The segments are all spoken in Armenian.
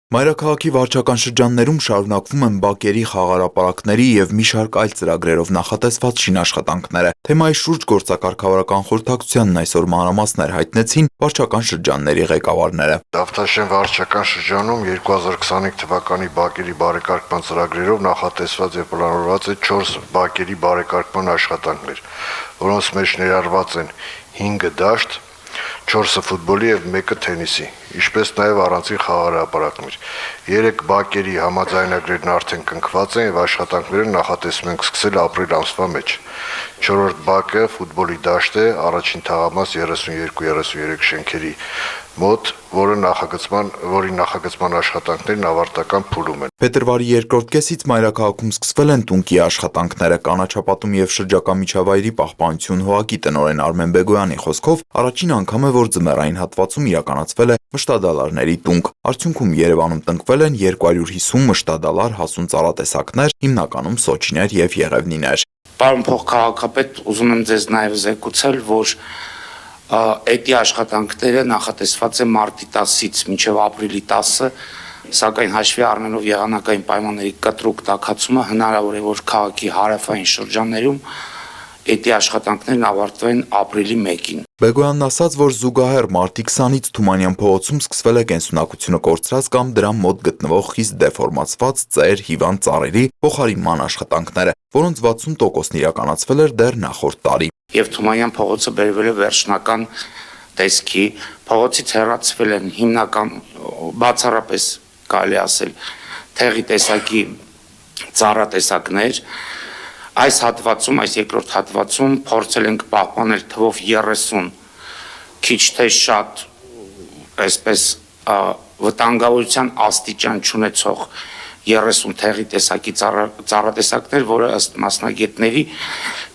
Մայրաքաղաքի վարչական շրջաններում շարունակվում են բակերի, խաղաղապարակների և մի շարք այլ ծրագրերով նախատեսված շինաշխատանքները։ Թեմայի շուրջ գործակարգավարական խորհրդակցությանն այսօր մանրամասներ հայտնեցին վարչական շրջանների ղեկավարները։ Դավթաշեն վարչական շրջանում 2025 թվականի բակերի բարեկարգման ծրագրերով նախատեսված և պլանավորված է 4 բակերի բարեկարգման աշխատանքներ, որոնց մեջ ներառված են 5 դաշտ, 4-ը ֆուտբոլի և 1-ը թենիսի, ինչպես նաև առանձին խաղահրապարակներ։ 3 բակերի համաձայնագրերն արդեն կնքված են և աշխատանքները նախատեսվում են սկսել ապրիլ ամսվա մեջ։ 4-րդ բակը ֆուտբոլի դաշտ է առաջին թաղամաս 32-33 շենքերի մոտ, որի նախագծման աշխատանքներն ավարտական փուլում են։ Փետրվարի երկրորդ կեսից մայրաքաղաքում սկսվել են տունկի աշխատանքները։ Կանաչապատում և շրջակա միջավայրի պահպանություն հողակի տնօրեն Արմեն Բեգոյանի խոսքով առաջին անգամ է, որ ձմեռային հատվածում իրականացվել է մշտադալարների տունկ։ Արդյունքում Երևանում տնկվել են 250 մշտադալար հասուն ծառատեսակներ, հիմնականում սոճիներ և եղևնիներ։ Պարոն փոխքաղաքապետ, ուզում եմ ձեզ նաև զեկուցել, որ այդ աշխատանքները նախատեսված է մարտի 10-ից մինչև ապրիլի 10-ը, սակայն հաշվի առնելով եղանակային պայմանների կտրուկ տաքացումը հնարավոր է, որ քաղաքի հարավային շրջաններում այդ աշխատանքներն ավարտվեն ապրիլի 1-ին։ Բեգոյանն ասաց, որ զուգահեռ մարտի 20-ից Թումանյան փողոցում սկսվել է կենսունակությունը կորցրած կամ դրան մոտ գտնվող խիստ դեֆորմացված ծեր, հիվանդ ծառերի փոխարինման աշխատանքները, որոնց 60%-ն իրականացվել էր դեռ նախորդ տարի։ Եվ Թումանյան փողոցը բերվել է վերջնական տեսքի, փողոցից հեռացվել են հիմնական բացառապես կարելի ասել թեղի տեսակի ծառատեսակներ։ Այս հատվածում, այս երկրորդ հատվածում փորձել ենք պահպանել թվով 30 քիչ թե շատ այսպես վտանգավորության աստիճան չունեցող 30 թեղի տեսակի ծառատեսակներ, որը ըստ մասնագետների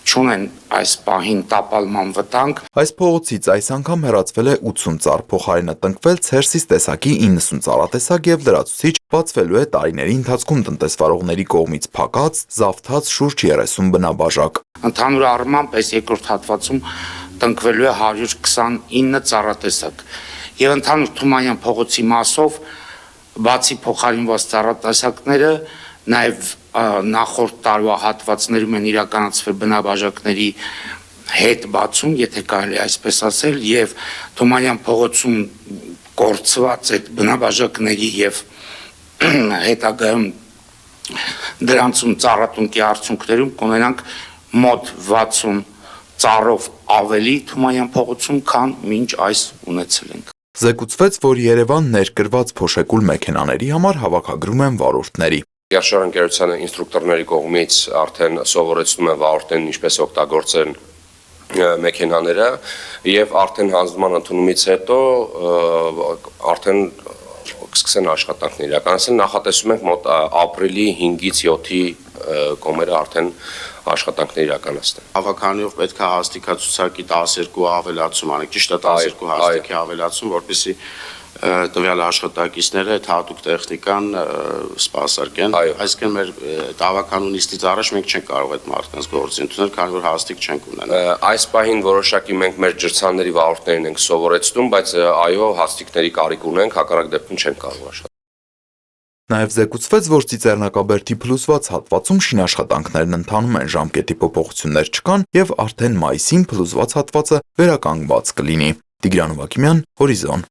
չունեն այս պահին տապալման վտանգ։ Այս փողոցից այս անգամ հեռացվել է 80 ծառ, փոխարենը տնկվել ցերսիս տեսակի 90 ծառատեսակ և լրացուցիչ բացվելու է տարիների ընթացքում տնտեսվարողների կողմից փակած, զավթած շուրջ 30 բնաբաժակ։ Ընդհանուր առմամբ այս երկրորդ հատվածում տնկվելու է 129 ծառատեսակ։ Եվ ընդհանուր Թումանյան փողոցի մասով բացի փոխարինված ծառատեսակները, նաև նախորդ տարվա հատվածներում են իրականացվել բնաբաժակների հետ բացում, եթե կարելի այսպես ասել, եւ Թումանյան փողոցում կորցված այդ բնաբաժակների եւ հետագայում դրանցում ծառատունկի արդյունքներում կունենանք մոտ 60 ծառով ավելի Թումանյան փողոցում, քան մինչ այս ունեցել ենք։ Զեկուցվեց, որ Երևան ներկրված փոշեկուլ մեքենաների համար հավաքագրում են վարորդների։ Երաշարընկերության ինստրուկտորների կողմից արդեն սովորեցնում են վարորդներին ինչպես օգտագործեն մեքենաները եւ արդեն հանձնման ընդունումից հետո արդեն կսկսեն աշխատանքներ իրականացնել։ Նախատեսում ենք մոտ ապրիլի 5-ից 7-ի կողմերը արդեն աշխատանքներ իրականացնել։ Հավաքանիով պետք է հաստիկացուցակի 12 ավելացում անենք, ճիշտ է 12 հաստիկի ավելացում, որպեսզի տվյալ աշխատակիցները այդ հատուկ տեխնիկան սպասարկեն։ Այսինքն մեր հավաքանու նիստից առաջ մենք չենք կարող այդ մարդկանց գործի ընդունել, քանի որ հաստիկ չենք ունենալ։ Այս պահին որոշակի մենք մեր ջրցանների վարորդներին ենք սովորեցնում, բայց այո, հաստիկների կարիք ունենք, հակառակ դեպքում չենք կարող աշխատել։ Նաև զեկուցվեց, որ Ծիծեռնակաբերդի փլուզված հատվածում շինաշխատանքներն ընթանում են, ժամկետի փոփոխություններ չկան և արդեն մայիսին փլուզված հատվածը վերականգնված կլինի։ Տիգրան Ուվակիմյան, Հորիզոն։